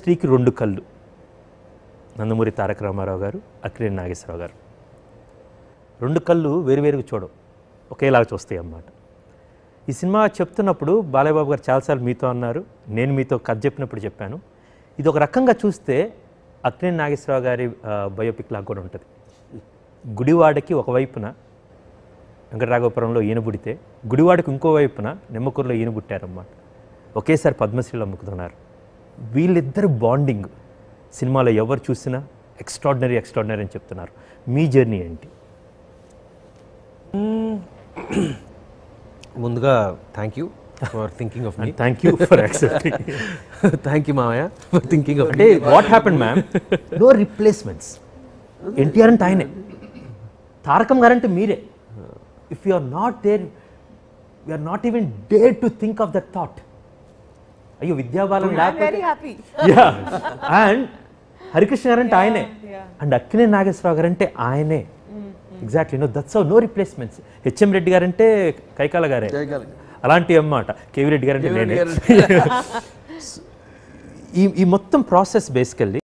స్త్రీకి రెండు కళ్ళు. నందమూరి తారక రామారావు గారు, అక్కినేని నాగేశ్వరరావు గారు. రెండు కళ్ళు వేరువేరుగా చూడవు, ఒకేలాగా చూస్తాయి అన్నమాట. ఈ సినిమా చెప్తున్నప్పుడు బాలయ్య బాబు గారు చాలాసార్లు మీతో అన్నారు, నేను మీతో కథ చెప్పినప్పుడు చెప్పాను, ఇది ఒక రకంగా చూస్తే అక్కినేని నాగేశ్వరరావు గారి బయోపిక్ లాగా కూడా ఉంటుంది. గుడివాడకి ఒకవైపున వెంకటరాఘవపురంలో ఈయన పుడితే, గుడివాడకి ఇంకోవైపున నిమ్మకూరులో ఈయన పుట్టారన్నమాట. ఒకేసారి పద్మశ్రీలు అమ్ముకుతున్నారు. వీళ్ళిద్దరు బాండింగ్ సినిమాలో ఎవరు చూసినా ఎక్స్ట్రాడినరీ అని చెప్తున్నారు. మీ జర్నీ ఏంటి? ముందుగా thank you for thinking of me. Thank you for accepting. Thank you మామయ్య ఫర్ థింకింగ్ ఆఫ్. అంటే what happened ma'am, no replacements. NTR అంటే ఆయనే, తారకం గారంటే మీరే. If you are not there, you are not even dare to think of that thought. అయ్యో విద్యాబాలన్ లేకపోతే, yeah, and Harikrishna guarantee ఆయనే, and Akkineni Nageswararao guarantee ఆయనే. Exactly, no that's no replacements. HM Reddy guarantee Kaikala గారే, అలాంటివి అన్నమాట. కేవీ రెడ్డి గారంటే నేనే. ఈ మొత్తం ప్రాసెస్ బేసికల్లీ